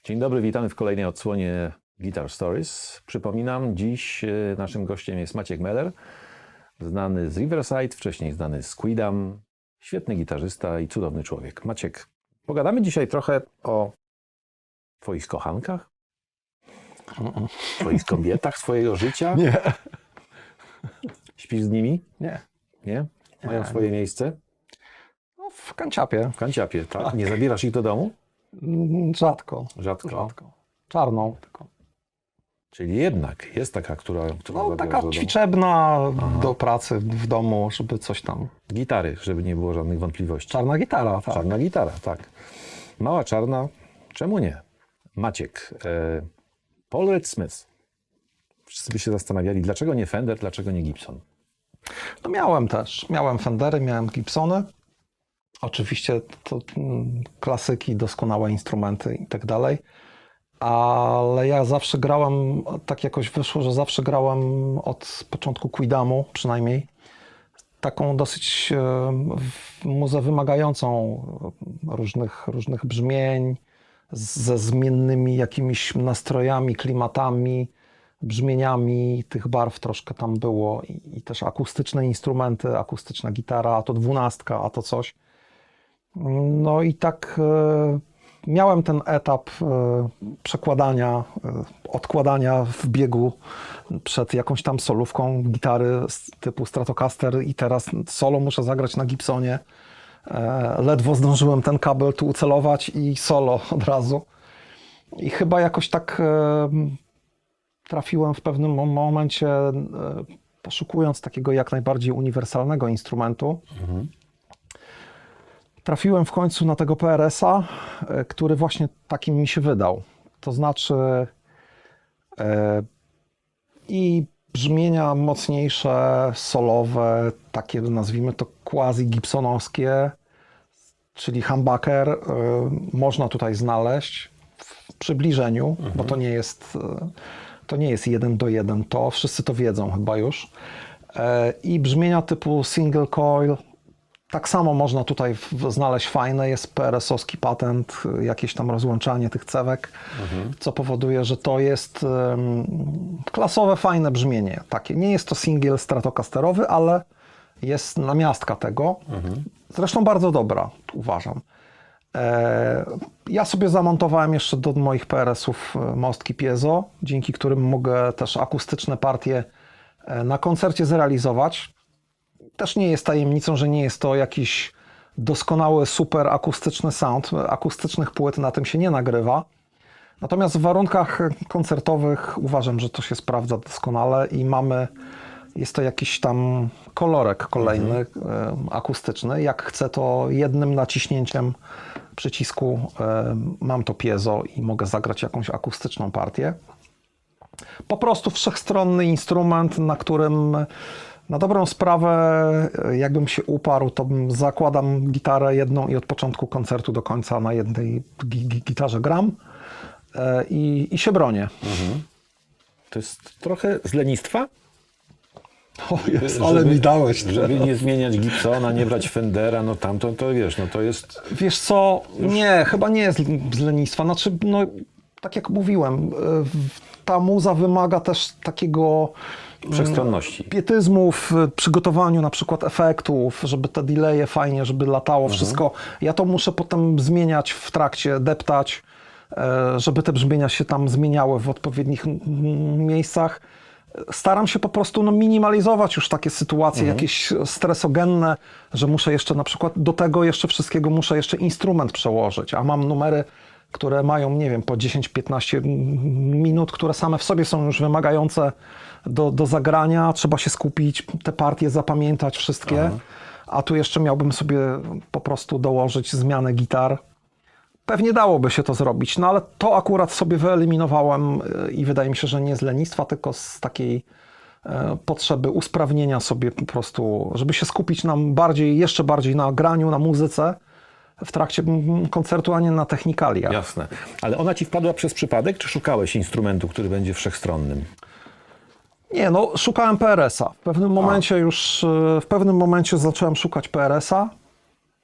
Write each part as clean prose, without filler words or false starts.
Dzień dobry, witamy w kolejnej odsłonie Guitar Stories. Przypominam, dziś naszym gościem jest Maciek Meller, znany z Riverside, wcześniej znany z Quidam, świetny gitarzysta i cudowny człowiek. Maciek, pogadamy dzisiaj trochę o twoich kochankach, twoich kobietach, swojego życia. Nie. Śpisz z nimi? Nie. Nie? Mają Nie. swoje miejsce? No, w kanciapie. W kanciapie, tak? Nie zabierasz ich do domu? Rzadko. Rzadko. Czarną tylko. Czyli jednak jest taka, która No, zabierasz taka do domu. ćwiczebna do pracy w domu, żeby coś tam. Gitary, żeby nie było żadnych wątpliwości. Czarna gitara, tak. Czarna gitara, tak. Mała czarna, czemu nie? Maciek, Paul Reed Smith. Wszyscy by się zastanawiali, dlaczego nie Fender, dlaczego nie Gibson? No miałem też. Miałem Fendery, miałem Gibsony. Oczywiście to klasyki, doskonałe instrumenty i tak dalej. Ale ja zawsze grałem, tak jakoś wyszło, że zawsze grałem od początku Quidamu przynajmniej. Taką dosyć muzę wymagającą różnych brzmień, ze zmiennymi jakimiś nastrojami, klimatami, brzmieniami. Tych barw troszkę tam było i też akustyczne instrumenty, akustyczna gitara, a to 12, a to coś. No i tak miałem ten etap przekładania, odkładania w biegu przed jakąś tam solówką gitary typu Stratocaster i teraz solo muszę zagrać na Gibsonie. Ledwo zdążyłem ten kabel tu ucelować i solo od razu. I chyba jakoś tak trafiłem w pewnym momencie, poszukując takiego jak najbardziej uniwersalnego instrumentu. Trafiłem w końcu na tego PRS-a, który właśnie takim mi się wydał. To znaczy i brzmienia mocniejsze, solowe, takie nazwijmy to quasi-gibsonowskie, czyli humbucker można tutaj znaleźć w przybliżeniu, bo to nie jest 1:1, to wszyscy to wiedzą chyba już. I brzmienia typu single coil, tak samo można tutaj znaleźć fajne, jest PRS-owski patent, jakieś tam rozłączanie tych cewek, co powoduje, że to jest klasowe, fajne brzmienie. Takie. Nie jest to singiel stratocasterowy, ale jest namiastka tego. Zresztą bardzo dobra, uważam. Ja sobie zamontowałem jeszcze do moich PRS-ów mostki piezo, dzięki którym mogę też akustyczne partie na koncercie zrealizować. Też nie jest tajemnicą, że nie jest to jakiś doskonały, super akustyczny sound. Akustycznych płyt na tym się nie nagrywa. Natomiast w warunkach koncertowych uważam, że to się sprawdza doskonale i jest to jakiś tam kolorek kolejny, akustyczny. Jak chcę, to jednym naciśnięciem przycisku mam to piezo i mogę zagrać jakąś akustyczną partię. Po prostu wszechstronny instrument, na którym na dobrą sprawę, jakbym się uparł, to zakładam gitarę jedną i od początku koncertu do końca na jednej gitarze gram i się bronię. To jest trochę z lenistwa? O jest, ale mi dałeś. Żeby nie zmieniać Gibsona, nie brać Fendera, no tamto, to wiesz, no to jest... Wiesz co, nie, chyba nie jest z lenistwa. Znaczy, no, tak jak mówiłem, ta muza wymaga też takiego Wszechstronności. pietyzmu w przygotowaniu na przykład efektów, żeby te delaye fajnie, żeby latało wszystko. Ja to muszę potem zmieniać w trakcie, deptać, żeby te brzmienia się tam zmieniały w odpowiednich miejscach. Staram się po prostu minimalizować już takie sytuacje jakieś stresogenne, że muszę jeszcze na przykład do tego jeszcze wszystkiego muszę jeszcze instrument przełożyć, a mam numery, które mają, nie wiem, po 10-15 minut, które same w sobie są już wymagające do zagrania. Trzeba się skupić, te partie zapamiętać wszystkie, a tu jeszcze miałbym sobie po prostu dołożyć zmianę gitar. Pewnie dałoby się to zrobić, no ale to akurat sobie wyeliminowałem i wydaje mi się, że nie z lenistwa, tylko z takiej potrzeby usprawnienia sobie po prostu, żeby się skupić jeszcze bardziej na graniu, na muzyce w trakcie koncertu, a nie na technikaliach. Jasne. Ale ona ci wpadła przez przypadek, czy szukałeś instrumentu, który będzie wszechstronnym? Nie, no szukałem PRS-a. W pewnym momencie zacząłem szukać PRS-a.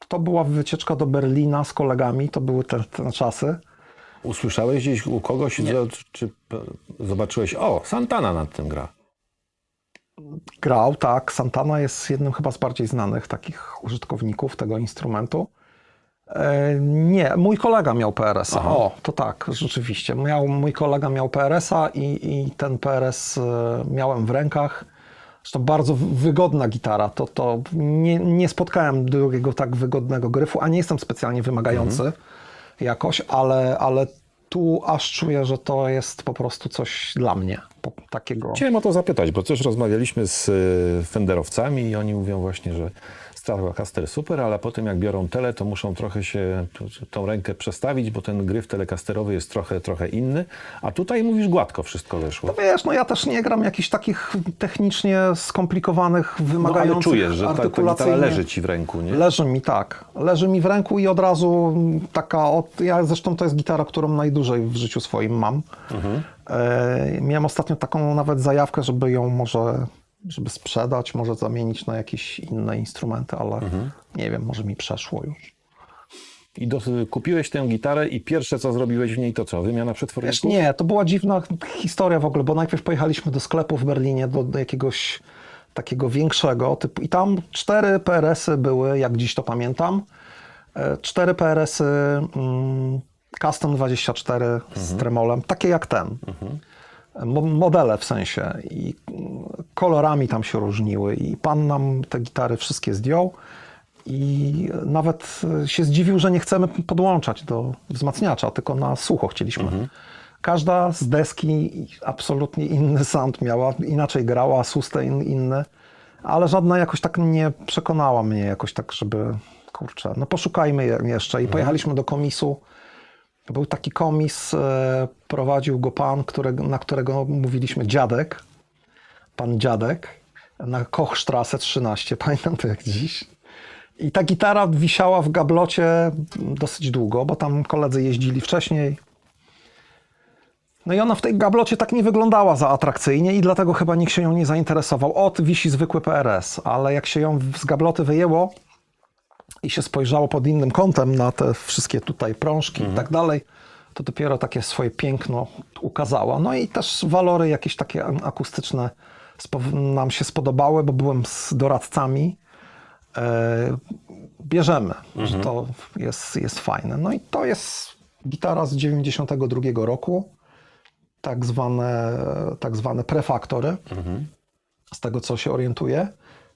To była wycieczka do Berlina z kolegami, to były te czasy. Usłyszałeś gdzieś u kogoś, czy zobaczyłeś, o, Santana nad tym gra. Grał, tak. Santana jest jednym chyba z bardziej znanych takich użytkowników tego instrumentu. Nie, mój kolega miał PRS-a. Aha. O, to tak, rzeczywiście. Mój kolega miał PRS-a i ten PRS miałem w rękach. Zresztą bardzo wygodna gitara. To nie spotkałem drugiego tak wygodnego gryfu, a nie jestem specjalnie wymagający jakoś, ale tu aż czuję, że to jest po prostu coś dla mnie. Takiego. Chciałem o to zapytać, bo też rozmawialiśmy z Fenderowcami i oni mówią właśnie, że Stratocaster super, ale potem jak biorą tele, to muszą trochę się tą rękę przestawić, bo ten gryf telecasterowy jest trochę inny, a tutaj mówisz gładko wszystko weszło. No wiesz, ja też nie gram jakichś takich technicznie skomplikowanych, No wymagających ale czujesz, że ta gitara artykulacyjnie. leży ci w ręku, nie? Leży mi, tak. Leży mi w ręku i od razu taka... Ja zresztą to jest gitara, którą najdłużej w życiu swoim mam. Miałem ostatnio taką nawet zajawkę, żeby ją żeby sprzedać, może zamienić na jakieś inne instrumenty, ale nie wiem, może mi przeszło już. I kupiłeś tę gitarę i pierwsze co zrobiłeś w niej to co? Wymiana przetworników? Wiesz, nie, to była dziwna historia w ogóle, bo najpierw pojechaliśmy do sklepu w Berlinie, do jakiegoś takiego większego typu i tam 4 PRS-y były, jak dziś to pamiętam. 4 PRS-y Custom 24 z tremolem, takie jak ten. Modele w sensie i kolorami tam się różniły i pan nam te gitary wszystkie zdjął i nawet się zdziwił, że nie chcemy podłączać do wzmacniacza, tylko na sucho chcieliśmy. Każda z deski absolutnie inny sound miała, inaczej grała, sustain inny, ale żadna jakoś tak nie przekonała mnie jakoś tak, żeby kurczę, no poszukajmy jeszcze i pojechaliśmy do komisu. Był taki komis, prowadził go pan, na którego mówiliśmy dziadek, pan dziadek, na Kochstrasse 13, pamiętam to jak dziś. I ta gitara wisiała w gablocie dosyć długo, bo tam koledzy jeździli wcześniej. No i ona w tej gablocie tak nie wyglądała za atrakcyjnie i dlatego chyba nikt się nią nie zainteresował. Wisi zwykły PRS, ale jak się ją z gabloty wyjęło i się spojrzało pod innym kątem na te wszystkie tutaj prążki i tak dalej, to dopiero takie swoje piękno ukazała. No i też walory jakieś takie akustyczne nam się spodobały, bo byłem z doradcami. Bierzemy, że to jest fajne. No i to jest gitara z 92 roku, tak zwane prefaktory, z tego co się orientuję.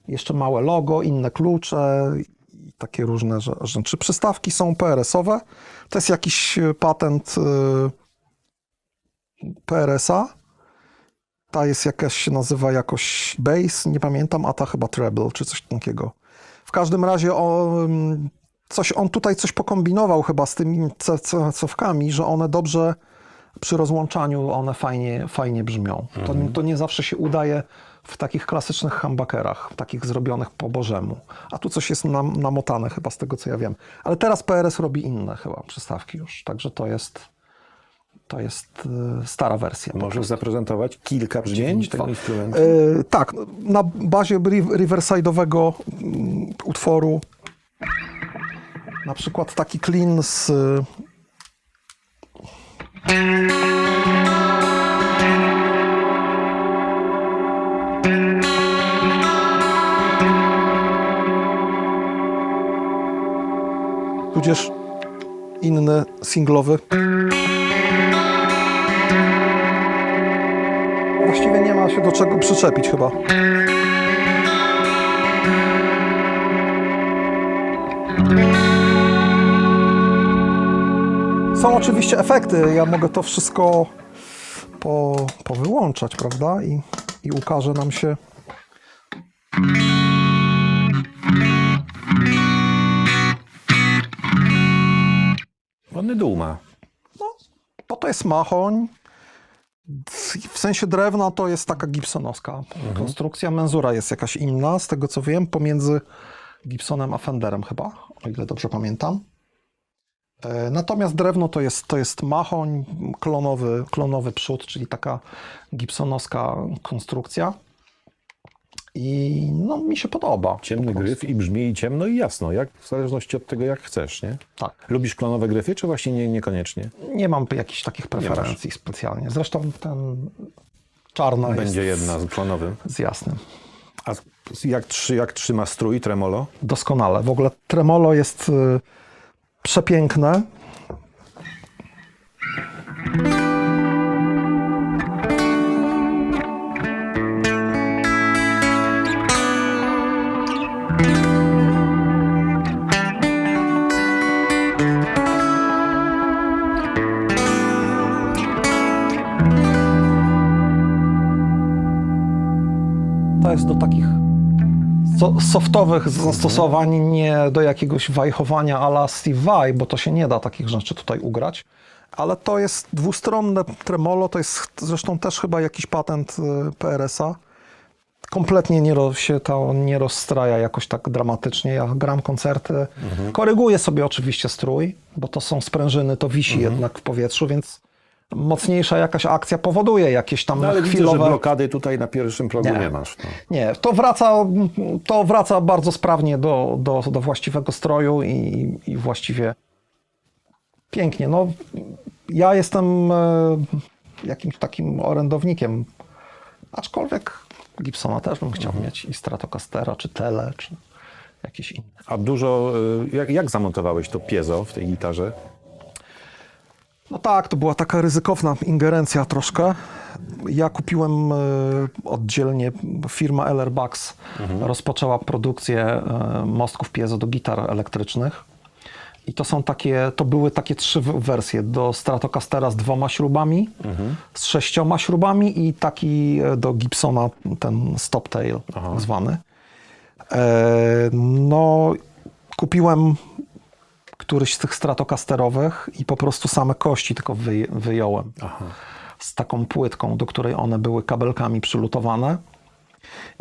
Jeszcze małe logo, inne klucze i takie różne rzeczy. Przystawki są PRS-owe. To jest jakiś patent PRS-a. Ta jest jakaś, się nazywa jakoś bass, nie pamiętam, a ta chyba treble, czy coś takiego. W każdym razie on tutaj coś pokombinował chyba z tymi cewkami, że one dobrze przy rozłączaniu one fajnie brzmią. To nie zawsze się udaje w takich klasycznych humbuckerach, takich zrobionych po bożemu. A tu coś jest namotane chyba z tego, co ja wiem. Ale teraz PRS robi inne chyba przystawki już, także to jest stara wersja. Możesz zaprezentować kilka brzmień tego instrumentu? Tak, na bazie Riverside'owego utworu na przykład taki clean z tudzież inny singlowy. Właściwie nie ma się do czego przyczepić chyba. Są oczywiście efekty, ja mogę to wszystko powyłączać, prawda? I ukaże nam się. Ładny dół ma. No, bo to jest machoń. W sensie drewna to jest taka gibsonowska konstrukcja. Menzura jest jakaś inna, z tego co wiem, pomiędzy Gibsonem a Fenderem chyba, o ile dobrze pamiętam. Natomiast drewno to jest machoń, klonowy przód, czyli taka gibsonowska konstrukcja. i no, mi się podoba. Ciemny gryf i brzmi i ciemno i jasno, jak, w zależności od tego, jak chcesz, nie? Tak. Lubisz klonowe gryfy, czy właśnie niekoniecznie? Nie mam jakichś takich preferencji specjalnie. Zresztą ten czarna Będzie jest jedna z klonowym. z jasnym. A jak trzyma strój, tremolo? Doskonale. W ogóle tremolo jest przepiękne. To jest do takich softowych zastosowań, nie do jakiegoś wajchowania a la Steve Vai, bo to się nie da takich rzeczy tutaj ugrać. Ale to jest dwustronne tremolo, to jest zresztą też chyba jakiś patent PRS-a. Kompletnie się to nie rozstraja jakoś tak dramatycznie. Ja gram koncerty, koryguję sobie oczywiście strój, bo to są sprężyny, to wisi jednak w powietrzu, więc mocniejsza jakaś akcja powoduje jakieś tam No ale chwilowe... widzę, że blokady tutaj na pierwszym progu nie masz. No. Nie, to wraca bardzo sprawnie do właściwego stroju i właściwie pięknie. No, ja jestem jakimś takim orędownikiem, aczkolwiek Gibsona też bym chciał mieć i Stratocastera, czy Tele, czy jakieś inne. A dużo, jak zamontowałeś to piezo w tej gitarze? No tak, to była taka ryzykowna ingerencja troszkę. Ja kupiłem oddzielnie, firma LR Bucks rozpoczęła produkcję mostków piezo do gitar elektrycznych. I to były takie 3 wersje. Do Stratocastera z 2 śrubami, z 6 śrubami i taki do Gibsona, ten stoptail zwany. No, kupiłem któryś z tych Stratocasterowych i po prostu same kości tylko wyjąłem. Z taką płytką, do której one były kabelkami przylutowane.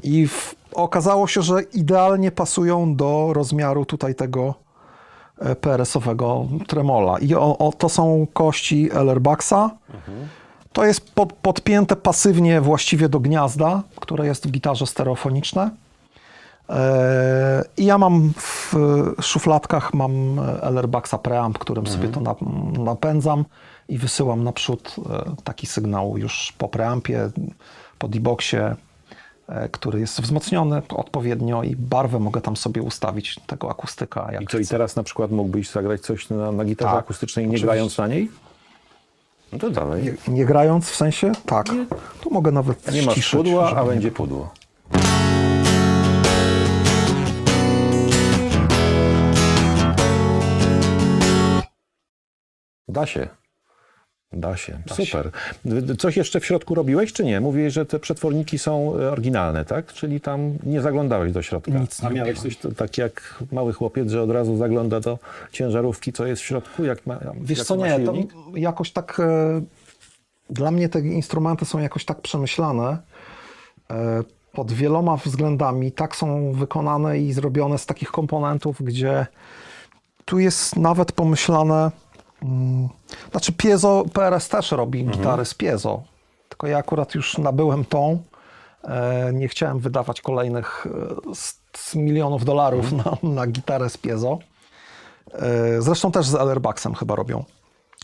I okazało się, że idealnie pasują do rozmiaru tutaj tego PRS-owego tremola. I to są kości LR Bucksa. To jest podpięte pasywnie właściwie do gniazda, które jest w gitarze stereofoniczne. I ja mam w szufladkach LR Bucksa preamp, którym sobie to napędzam i wysyłam naprzód taki sygnał już po preampie, po D-Boxie, który jest wzmocniony odpowiednio i barwę mogę tam sobie ustawić tego akustyka. Jak I co, i teraz na przykład mógłbyś zagrać coś na gitarze Tak, akustycznej, nie oczywiście. grając na niej? No to dalej. Nie grając w sensie? Tak. Tu mogę nawet Nie masz ściszyć, pudła, żeby a nie- będzie pudło. Da się. Da się. Super. Coś jeszcze w środku robiłeś, czy nie? Mówiłeś, że te przetworniki są oryginalne, tak? Czyli tam nie zaglądałeś do środka. Nic nie A miałeś coś tak jak mały chłopiec, że od razu zagląda do ciężarówki, co jest w środku? Wiesz jaki co, ma nie, to silnik? jakoś tak, dla mnie te instrumenty są jakoś tak przemyślane pod wieloma względami. Tak są wykonane i zrobione z takich komponentów, gdzie tu jest nawet pomyślane, znaczy piezo, PRS też robi gitary z piezo, tylko ja akurat już nabyłem tą, nie chciałem wydawać kolejnych z milionów dolarów na gitarę z piezo. Zresztą też z LR Bucksem chyba robią,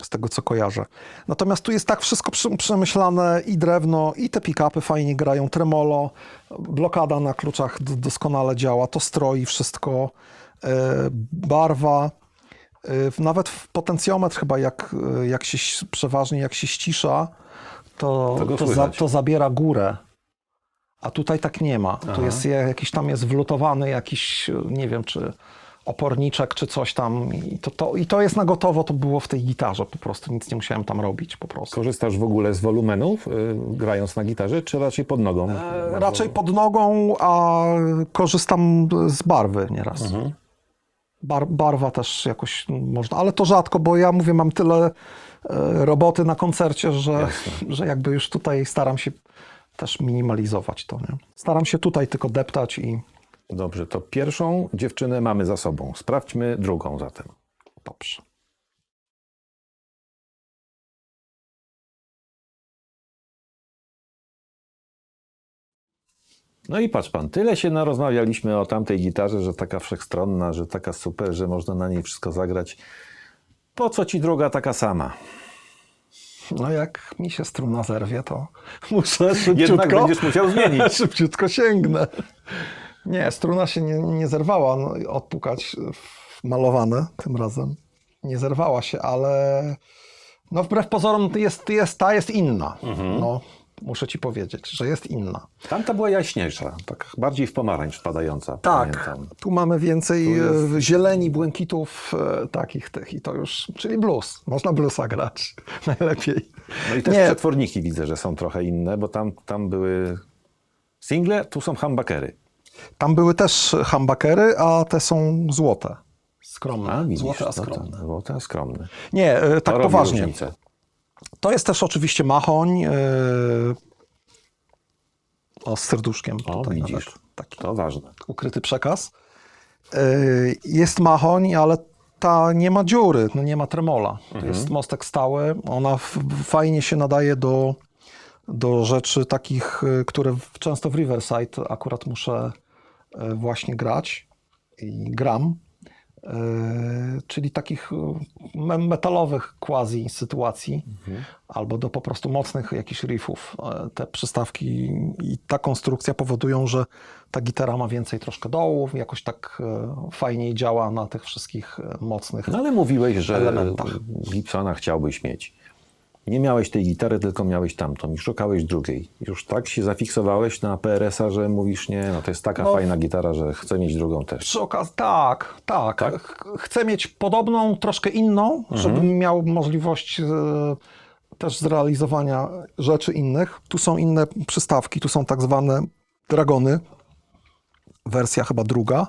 z tego co kojarzę. Natomiast tu jest tak wszystko przemyślane, i drewno, i te pick-upy fajnie grają, tremolo, blokada na kluczach doskonale działa, to stroi wszystko, barwa, nawet w potencjometr chyba jak się przeważnie jak się ścisza, go słychać. to zabiera górę. A tutaj tak nie ma. Tu jest jakiś tam jest wlutowany jakiś, nie wiem, czy oporniczek, czy coś tam. I to jest na gotowo, to było w tej gitarze po prostu. Nic nie musiałem tam robić po prostu. Korzystasz w ogóle z wolumenów, grając na gitarze, czy raczej pod nogą? Raczej pod nogą, a korzystam z barwy nieraz. Barwa też jakoś można, ale to rzadko, bo ja mówię, mam tyle roboty na koncercie, że jakby już tutaj staram się też minimalizować to. Nie? Staram się tutaj tylko deptać i Dobrze, to pierwszą dziewczynę mamy za sobą. Sprawdźmy drugą zatem. dobrze. No i patrz pan, tyle się narozmawialiśmy o tamtej gitarze, że taka wszechstronna, że taka super, że można na niej wszystko zagrać. Po co ci druga taka sama? No jak mi się struna zerwie, to muszę szybciutko... Jednak będziesz musiał zmienić. Szybciutko sięgnę. Nie, struna się nie zerwała, no, odpukać malowane tym razem. Nie zerwała się, ale no wbrew pozorom jest inna. No, muszę ci powiedzieć, że jest inna. Tamta była jaśniejsza, tak bardziej w pomarańcz wpadająca. Tak, Pamiętam. tu mamy więcej Tu jest- zieleni, błękitów takich tych i to już, czyli blues. Można bluesa grać najlepiej. No i też Nie. przetworniki widzę, że są trochę inne, bo tam były single, tu są humbuckery. Tam były też humbuckery, a te są złote. Skromne. A widzisz, złote, a no skromne. to, złote, a skromne. Nie, To tak robi poważnie. różnicę. To jest też oczywiście machoń z serduszkiem. O, tutaj widzisz, nawet taki to ważne. ukryty przekaz. Jest machoń, ale ta nie ma dziury, no nie ma tremola. To jest mostek stały. Ona fajnie się nadaje do rzeczy takich, które często w Riverside akurat muszę właśnie grać i gram. Czyli takich metalowych quasi sytuacji, albo do po prostu mocnych jakichś riffów. Te przystawki i ta konstrukcja powodują, że ta gitara ma więcej troszkę dołów, jakoś tak fajniej działa na tych wszystkich mocnych. No ale mówiłeś, że elementach. Gibsona chciałbyś mieć. Nie miałeś tej gitary, tylko miałeś tamtą i szukałeś drugiej. Już tak się zafiksowałeś na PRS-a, że mówisz, nie, no to jest taka fajna gitara, że chcę mieć drugą też. Przy okazji, tak. Chcę mieć podobną, troszkę inną, żebym miał możliwość też zrealizowania rzeczy innych. Tu są inne przystawki, tu są tak zwane dragony, wersja chyba druga.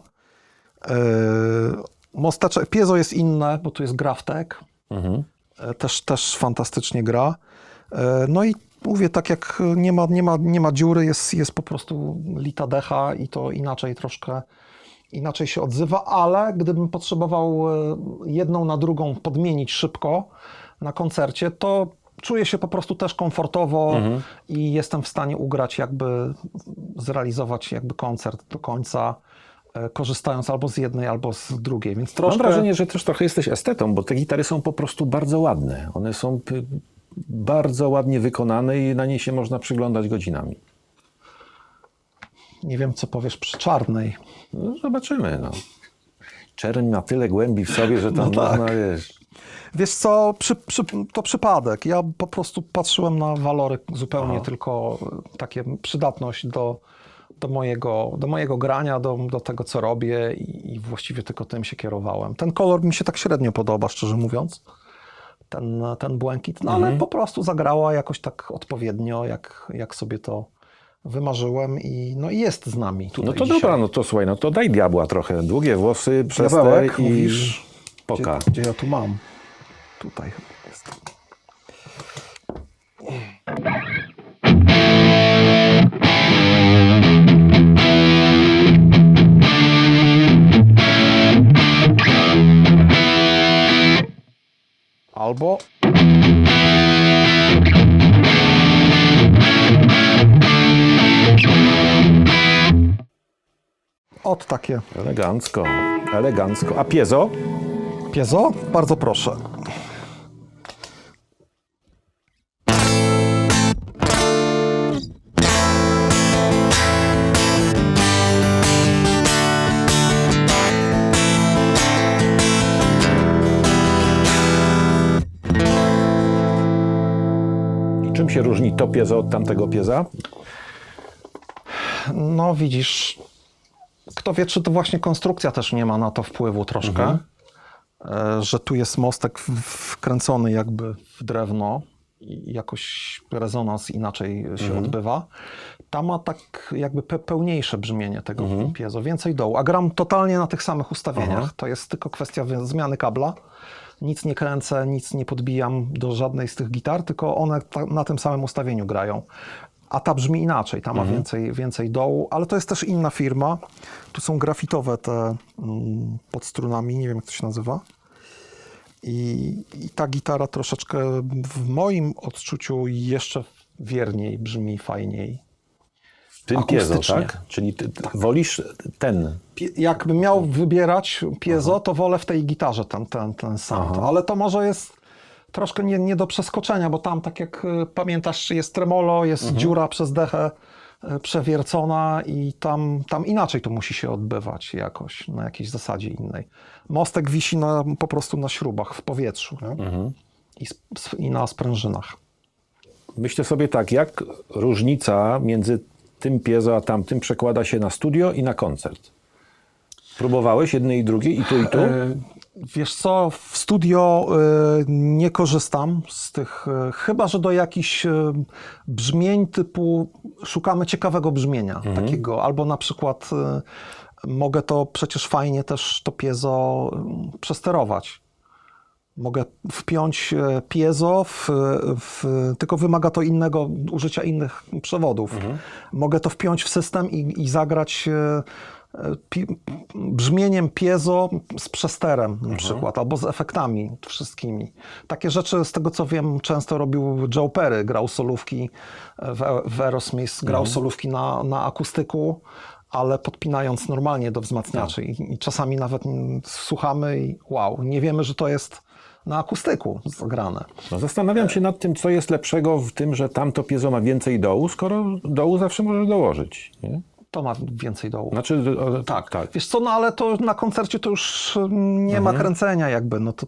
Mosteczek, piezo jest inne, bo tu jest Graftek, też fantastycznie gra. No i mówię, tak jak nie ma dziury, jest po prostu lita decha i to inaczej się odzywa, ale gdybym potrzebował jedną na drugą podmienić szybko na koncercie, to czuję się po prostu też komfortowo i jestem w stanie ugrać zrealizować koncert do końca, korzystając albo z jednej, albo z drugiej, więc troszkę... Mam wrażenie, że też trochę jesteś estetą, bo te gitary są po prostu bardzo ładne. One są bardzo ładnie wykonane i na nie się można przyglądać godzinami. Nie wiem, co powiesz przy czarnej. No, zobaczymy. No. Czerń ma tyle głębi w sobie, że tam tak. można, wiesz... Wiesz co, to przypadek. Ja po prostu patrzyłem na walory zupełnie tylko takie przydatność do mojego grania, do tego, co robię i właściwie tylko tym się kierowałem. Ten kolor mi się tak średnio podoba, szczerze mówiąc. Ten błękit, no ale po prostu zagrała jakoś tak odpowiednio, jak sobie to wymarzyłem i jest z nami tutaj No to dzisiaj. dobra, no to słuchaj, no to daj diabła trochę. Długie włosy, przez te Diabełek, i mówisz? poka. Gdzie ja tu mam? Tutaj chyba jest. Albo... takie Elegancko, elegancko. A piezo? piezo? Bardzo proszę. Czym się różni to piezo od tamtego pieza? No widzisz, kto wie, czy to właśnie konstrukcja też nie ma na to wpływu troszkę, że tu jest mostek wkręcony jakby w drewno i jakoś rezonans inaczej się odbywa. Ta ma tak jakby pełniejsze brzmienie tego piezo, więcej dołu, a gram totalnie na tych samych ustawieniach. To jest tylko kwestia zmiany kabla. Nic nie kręcę, nic nie podbijam do żadnej z tych gitar, tylko one na tym samym ustawieniu grają. A ta brzmi inaczej, ta ma więcej dołu, ale to jest też inna firma. Tu są grafitowe te pod strunami, nie wiem jak to się nazywa. I ta gitara troszeczkę w moim odczuciu jeszcze wierniej brzmi, fajniej. Tym piezo, akustycznie. tak? Czyli wolisz ten. Jakbym miał wybierać piezo, to wolę w tej gitarze ten sound. Ale to może jest troszkę nie do przeskoczenia, bo tam, tak jak pamiętasz, jest tremolo, jest dziura przez dechę przewiercona i tam inaczej to musi się odbywać jakoś, na jakiejś zasadzie innej. Mostek wisi po prostu na śrubach w powietrzu, nie? I na sprężynach. Myślę sobie tak, jak różnica między tym piezo a tamtym przekłada się na studio i na koncert? Próbowałeś jednej i drugiej, i tu, i tu? Wiesz co, w studio nie korzystam z tych, chyba że do jakichś brzmień typu szukamy ciekawego brzmienia takiego, albo na przykład mogę to przecież fajnie też to piezo przesterować. Mogę wpiąć piezo, tylko wymaga to użycia innych przewodów. Mogę to wpiąć w system i zagrać brzmieniem piezo z przesterem na przykład, albo z efektami wszystkimi. Takie rzeczy, z tego co wiem, często robił Joe Perry, grał solówki w Aerosmith, grał solówki na akustyku, ale podpinając normalnie do wzmacniaczy. I czasami nawet słuchamy i wow, nie wiemy, że to jest na akustyku zagrane. No, zastanawiam się nad tym, co jest lepszego w tym, że tamto piezo ma więcej dołu, skoro dołu zawsze możesz dołożyć. Nie? To ma więcej dołu. Znaczy, Tak. tak. Wiesz co, no ale to na koncercie to już nie ma kręcenia jakby, no to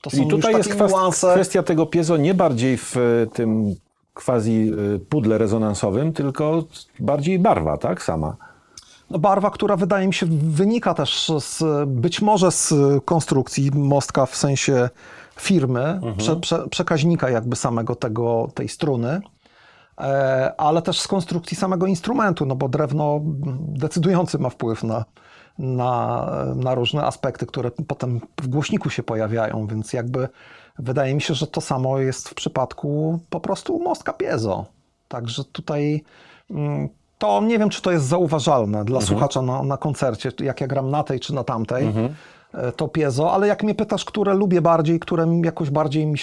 są I tutaj już jest takie niuanse. kwestia tego piezo nie bardziej w tym quasi pudle rezonansowym, tylko bardziej barwa, tak? Sama. No barwa, która wydaje mi się wynika też być może z konstrukcji mostka, w sensie firmy, przekaźnika jakby samego tej struny, ale też z konstrukcji samego instrumentu, no bo drewno decydujący ma wpływ na różne aspekty, które potem w głośniku się pojawiają, więc jakby wydaje mi się, że to samo jest w przypadku po prostu mostka piezo. Także tutaj to nie wiem, czy to jest zauważalne dla słuchacza na koncercie, jak ja gram na tej czy na tamtej, to piezo, ale jak mnie pytasz, które lubię bardziej, które jakoś bardziej mi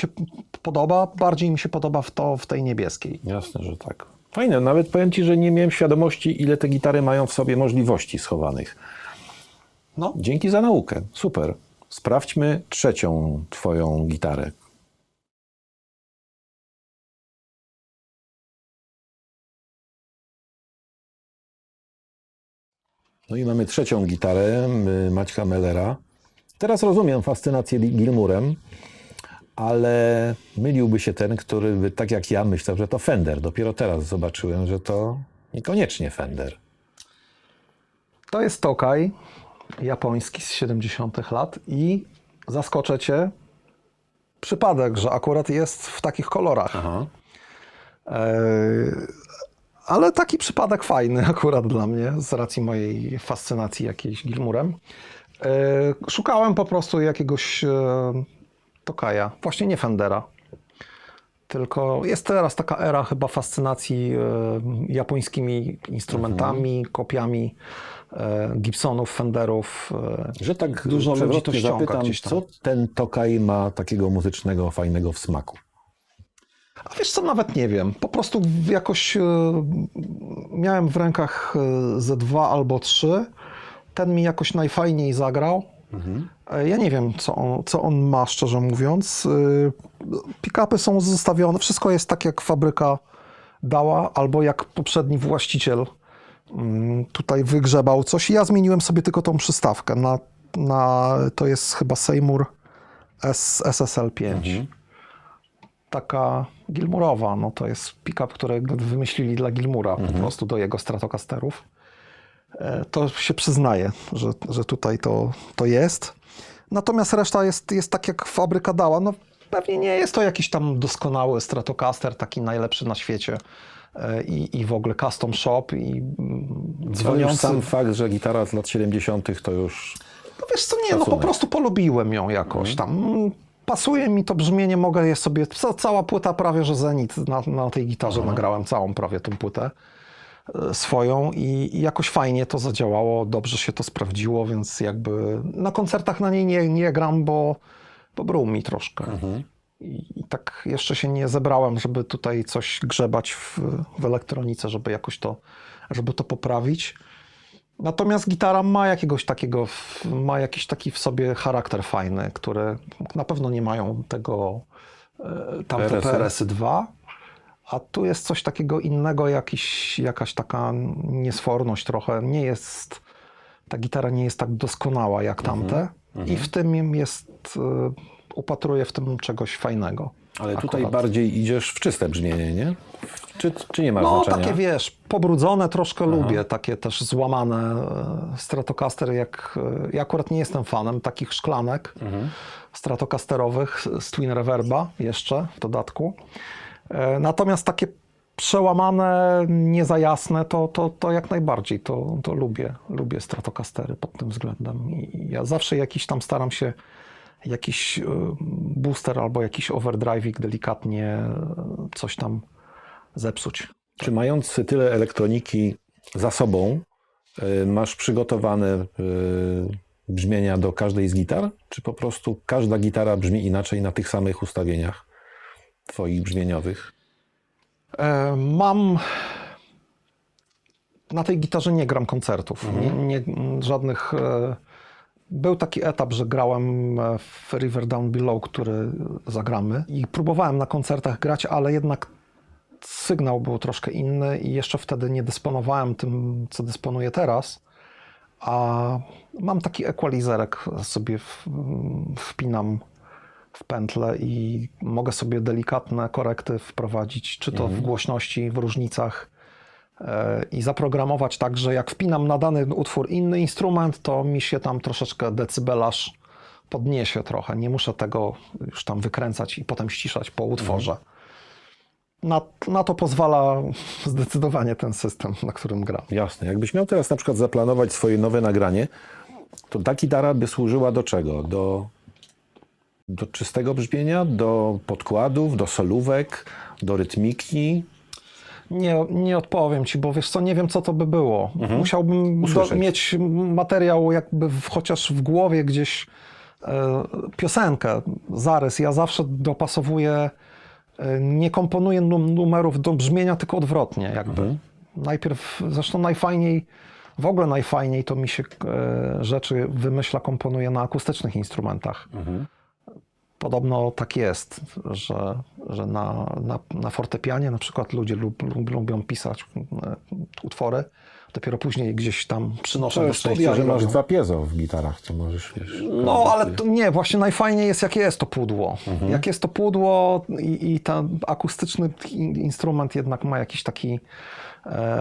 się podoba w tej niebieskiej. Jasne, że tak. Fajne, nawet powiem Ci, że nie miałem świadomości, ile te gitary mają w sobie możliwości schowanych. No. Dzięki za naukę, super. Sprawdźmy trzecią Twoją gitarę. No i mamy trzecią gitarę Maćka Mellera. Teraz rozumiem fascynację Gilmourem, ale myliłby się ten, który by tak jak ja myślał, że to Fender. Dopiero teraz zobaczyłem, że to niekoniecznie Fender. To jest Tokai japoński z 70 lat i zaskoczę Cię, przypadek, że akurat jest w takich kolorach. Aha. Ale taki przypadek fajny akurat dla mnie, z racji mojej fascynacji jakiejś Gilmourem. Szukałem po prostu jakiegoś Tokaja, właśnie nie Fendera. Tylko jest teraz taka era chyba fascynacji japońskimi instrumentami, kopiami Gibsonów, Fenderów. Że tak Dużo ludzi to przewrotnie ściąga zapytam, gdzieś tam. co ten Tokai ma takiego muzycznego, fajnego w smaku? A wiesz co, nawet nie wiem. Po prostu jakoś miałem w rękach ze 2 albo 3. Ten mi jakoś najfajniej zagrał. Ja nie wiem, co on ma, szczerze mówiąc. Pick-upy są zostawione. Wszystko jest tak, jak fabryka dała, albo jak poprzedni właściciel tutaj wygrzebał coś. Ja zmieniłem sobie tylko tą przystawkę. To jest chyba Seymour SSL 5. Taka Gilmourowa, no to jest pick-up, który wymyślili dla Gilmoura, po prostu do jego Stratocasterów. To się przyznaje, że tutaj to jest. Natomiast reszta jest tak, jak fabryka dała. No pewnie nie jest to jakiś tam doskonały Stratocaster, taki najlepszy na świecie i w ogóle custom shop i dzwoniący. Sam fakt, że gitara z lat 70. to już... No wiesz co, nie, no po prostu polubiłem ją jakoś tam. Pasuje mi to brzmienie, mogę je sobie... Cała płyta prawie, że Zenit na tej gitarze nagrałem całą prawie tą płytę swoją i jakoś fajnie to zadziałało, dobrze się to sprawdziło, więc jakby na koncertach na niej nie gram, bo brał mi troszkę. I tak jeszcze się nie zebrałem, żeby tutaj coś grzebać w elektronice, żeby jakoś to żeby to poprawić. Natomiast gitara ma ma jakiś taki w sobie charakter fajny, który na pewno nie mają tego tamte PRS-y. PRS-y 2, a tu jest coś takiego innego, jakaś taka niesforność trochę. Ta gitara nie jest tak doskonała jak tamte i w tym upatruję w tym czegoś fajnego. Ale tutaj akurat. bardziej idziesz w czyste brzmienie, nie? Czy nie ma No znaczenia? takie wiesz, pobrudzone troszkę lubię, takie też złamane Stratocaster, ja akurat nie jestem fanem takich szklanek Stratocasterowych z Twin Reverba jeszcze w dodatku. Natomiast takie przełamane, nie za jasne, to jak najbardziej, to lubię Stratocastery pod tym względem. I ja zawsze staram się jakiś booster albo jakiś overdrive'ik delikatnie coś tam zepsuć. Czy mając tyle elektroniki za sobą, masz przygotowane brzmienia do każdej z gitar? Czy po prostu każda gitara brzmi inaczej na tych samych ustawieniach twoich brzmieniowych? Na tej gitarze nie gram koncertów, żadnych. Był taki etap, że grałem w River Down Below, który zagramy i próbowałem na koncertach grać, ale jednak sygnał był troszkę inny i jeszcze wtedy nie dysponowałem tym, co dysponuję teraz, a mam taki equalizerek, sobie wpinam w pętlę i mogę sobie delikatne korekty wprowadzić, czy to w głośności, w różnicach i zaprogramować tak, że jak wpinam na dany utwór inny instrument, to mi się tam troszeczkę decybelaż podniesie trochę. Nie muszę tego już tam wykręcać i potem ściszać po utworze. Na to pozwala zdecydowanie ten system, na którym gram. Jasne. Jakbyś miał teraz na przykład zaplanować swoje nowe nagranie, to ta gitara by służyła do czego? Do czystego brzmienia, do podkładów, do solówek, do rytmiki? Nie odpowiem ci, bo wiesz co, nie wiem co to by było. Musiałbym mieć materiał jakby chociaż w głowie gdzieś piosenkę, zarys. Ja zawsze dopasowuję, nie komponuję numerów do brzmienia, tylko odwrotnie jakby. Najpierw, zresztą w ogóle najfajniej to mi się rzeczy wymyśla, komponuje na akustycznych instrumentach. Podobno tak jest, że na fortepianie na przykład ludzie lubią pisać utwory, dopiero później gdzieś tam przynoszą do studia. Że masz dwa piezo w gitarach, to możesz, wiesz... No, ale to nie, właśnie najfajniej jest, jakie jest to pudło. Jak jest to pudło i ten akustyczny instrument jednak ma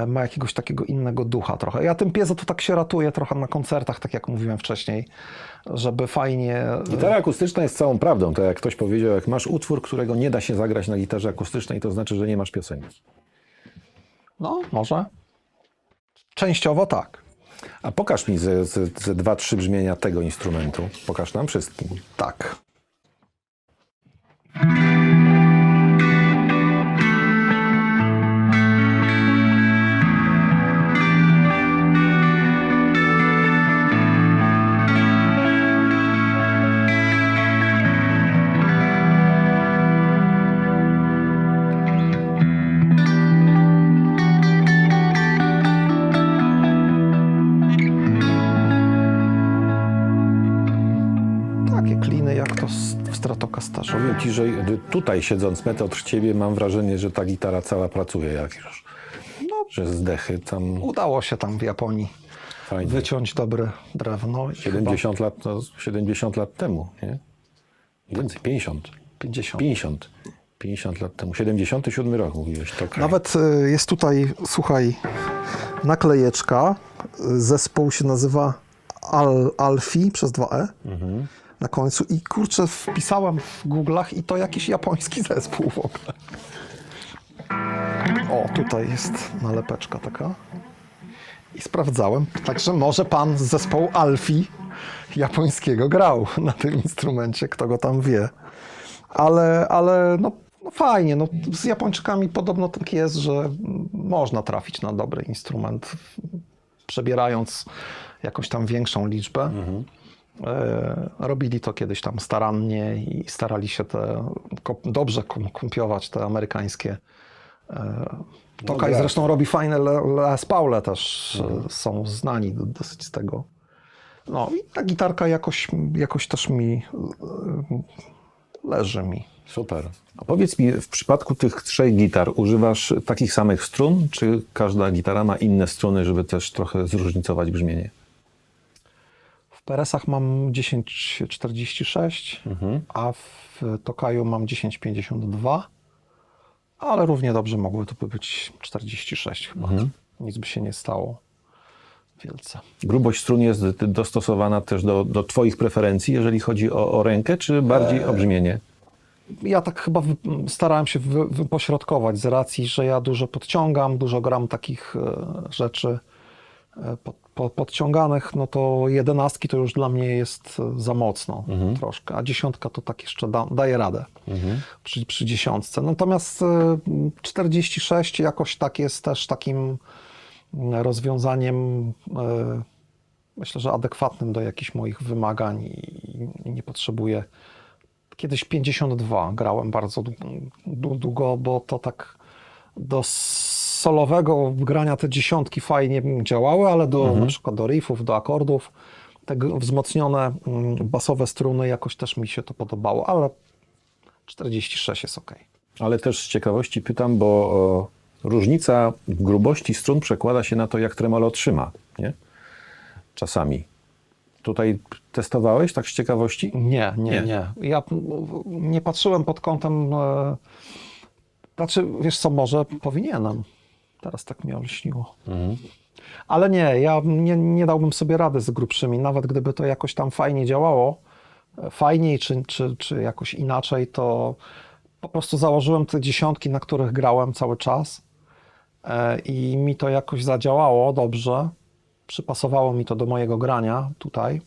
ma jakiegoś takiego innego ducha trochę. Ja tym piezo to tak się ratuję trochę na koncertach, tak jak mówiłem wcześniej, żeby fajnie... Gitara akustyczna jest całą prawdą. To jak ktoś powiedział, jak masz utwór, którego nie da się zagrać na gitarze akustycznej, to znaczy, że nie masz piosenki. No, może. Częściowo tak. A pokaż mi ze 2-3 brzmienia tego instrumentu. Pokaż nam wszystkim. Tak. Takie kliny jak to w Stratocasterze. Powiem ci, że tutaj siedząc metr od ciebie mam wrażenie, że ta gitara cała pracuje jak już. No, Że zdechy tam udało się tam w Japonii fajnie. wyciąć dobre drewno. I 70 lat, no, 70 lat temu, nie? Więcej, 50. 50. 50 lat temu. 77 rok mówiłeś. To kraj. Nawet jest tutaj, słuchaj, naklejeczka. Zespół się nazywa Alfie przez 2E na końcu. I kurczę, wpisałem w Google'ach i to jakiś japoński zespół w ogóle. O, tutaj jest nalepeczka taka. I sprawdzałem. Także może pan z zespołu Alfie japońskiego grał na tym instrumencie, kto go tam wie. Ale no fajnie, no z Japończykami podobno tak jest, że można trafić na dobry instrument, przebierając jakąś tam większą liczbę. Robili to kiedyś tam starannie i starali się dobrze kumpiować te amerykańskie Tokaj gra. zresztą robi fajne Les Paule też, są znani dosyć z tego. No i ta gitarka jakoś też leży mi. Super. A powiedz mi, w przypadku tych 3 gitar używasz takich samych strun, czy każda gitara ma inne struny, żeby też trochę zróżnicować brzmienie? W Peresach mam 1046, a w Tokaju mam 1052, ale równie dobrze mogły to być 46 chyba. Nic by się nie stało wielce. Grubość strun jest dostosowana też do Twoich preferencji, jeżeli chodzi o rękę, czy bardziej o brzmienie? Ja tak chyba starałem się wypośrodkować z racji, że ja dużo podciągam, dużo gram takich rzeczy podciąganych, no to 11 to już dla mnie jest za mocno troszkę, a 10 to tak jeszcze daje radę przy 10. Natomiast 46 jakoś tak jest też takim rozwiązaniem, myślę, że adekwatnym do jakichś moich wymagań i nie potrzebuję. Kiedyś 52 grałem bardzo długo, bo to tak do solowego grania te 10 fajnie działały, ale na przykład do riffów, do akordów, te wzmocnione basowe struny jakoś też mi się to podobało, ale 46 jest ok. Ale też z ciekawości pytam, bo różnica grubości strun przekłada się na to, jak tremolo trzyma, nie? Czasami. Tutaj testowałeś tak z ciekawości? Nie. Ja nie patrzyłem pod kątem, znaczy, wiesz co, może powinienem. Teraz tak mi olśniło. Ale nie, ja nie dałbym sobie rady z grubszymi, nawet gdyby to jakoś tam fajnie działało, fajniej czy jakoś inaczej, to po prostu założyłem te 10, na których grałem cały czas i mi to jakoś zadziałało dobrze, przypasowało mi to do mojego grania tutaj.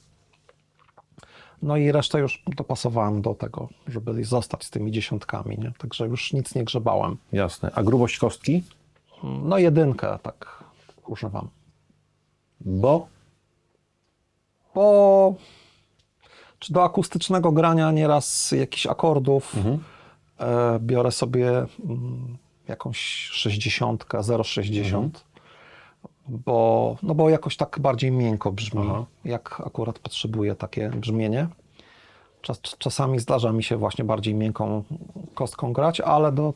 No i resztę już dopasowałem do tego, żeby zostać z tymi 10, nie? Także już nic nie grzebałem. Jasne. A grubość kostki? No 1 tak używam. Bo? Bo czy do akustycznego grania nieraz jakichś akordów biorę sobie jakąś 60, 0,60, bo jakoś tak bardziej miękko brzmi, jak akurat potrzebuję takie brzmienie. Czasami zdarza mi się właśnie bardziej miękką kostką grać, ale do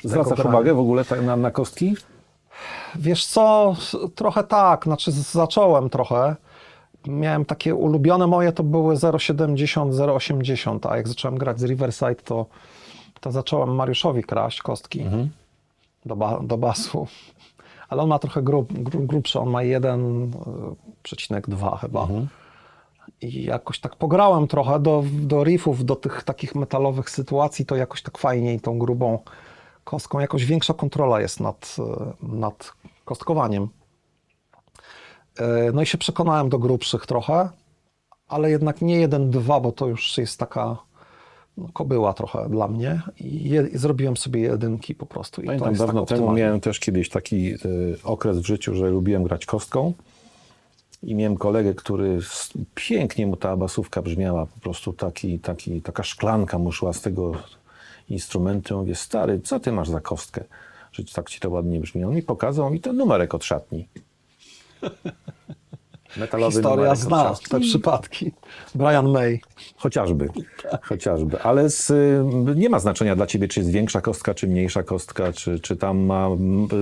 Zwracasz tego uwagę w ogóle tak na kostki? Wiesz co, trochę tak, znaczy zacząłem trochę. Miałem takie ulubione moje, to były 0,70, 0,80, a jak zacząłem grać z Riverside, to zacząłem Mariuszowi kraść kostki do basu. Ale on ma trochę grubsze, on ma 1,2 chyba. I jakoś tak pograłem trochę do riffów, do tych takich metalowych sytuacji, to jakoś tak fajniej tą grubą kostką, jakoś większa kontrola jest nad kostkowaniem. No i się przekonałem do grubszych trochę, ale jednak nie 1,2, bo to już jest taka kobyła trochę dla mnie i zrobiłem sobie 1 po prostu. I Pamiętam, to jest dawno tak temu optymalnie. miałem też kiedyś taki okres w życiu, że lubiłem grać kostką i miałem kolegę, który pięknie mu ta basówka brzmiała, po prostu taka szklanka mu szła z tego instrumentu. Mówię, stary, co ty masz za kostkę, że tak ci to ładnie brzmi? On mi pokazał mi ten numerek od szatni. Metalowy Historia numerek zna od szatni. te przypadki. Brian May. Chociażby. Ale nie ma znaczenia dla ciebie, czy jest większa kostka, czy mniejsza kostka, czy tam ma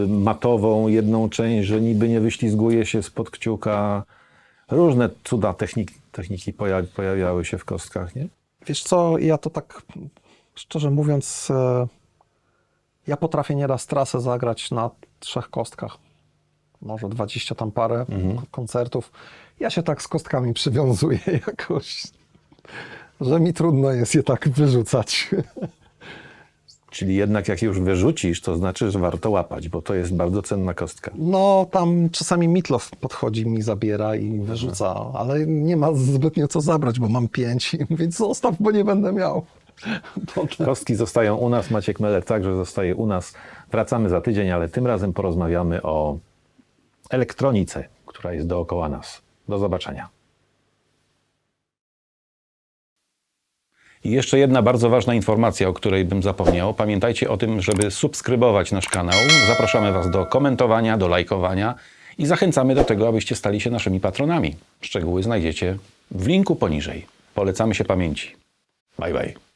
matową jedną część, że niby nie wyślizguje się spod kciuka. Różne cuda techniki pojawiały się w kostkach, nie? Wiesz co, ja to tak szczerze mówiąc, ja potrafię nieraz trasę zagrać na 3 kostkach. Może 20 tam parę koncertów. Ja się tak z kostkami przywiązuję jakoś, że mi trudno jest je tak wyrzucać. Czyli jednak jak już wyrzucisz, to znaczy, że warto łapać, bo to jest bardzo cenna kostka. No tam czasami Mitlow podchodzi mi, zabiera i wyrzuca, ale nie ma zbytnio co zabrać, bo mam 5, więc zostaw, bo nie będę miał. Kostki zostają u nas, Maciek Meller także zostaje u nas. Wracamy za tydzień, ale tym razem porozmawiamy o elektronice, która jest dookoła nas. Do zobaczenia. I jeszcze jedna bardzo ważna informacja, o której bym zapomniał. Pamiętajcie o tym, żeby subskrybować nasz kanał. Zapraszamy Was do komentowania, do lajkowania i zachęcamy do tego, abyście stali się naszymi patronami. Szczegóły znajdziecie w linku poniżej. Polecamy się pamięci. Bye bye.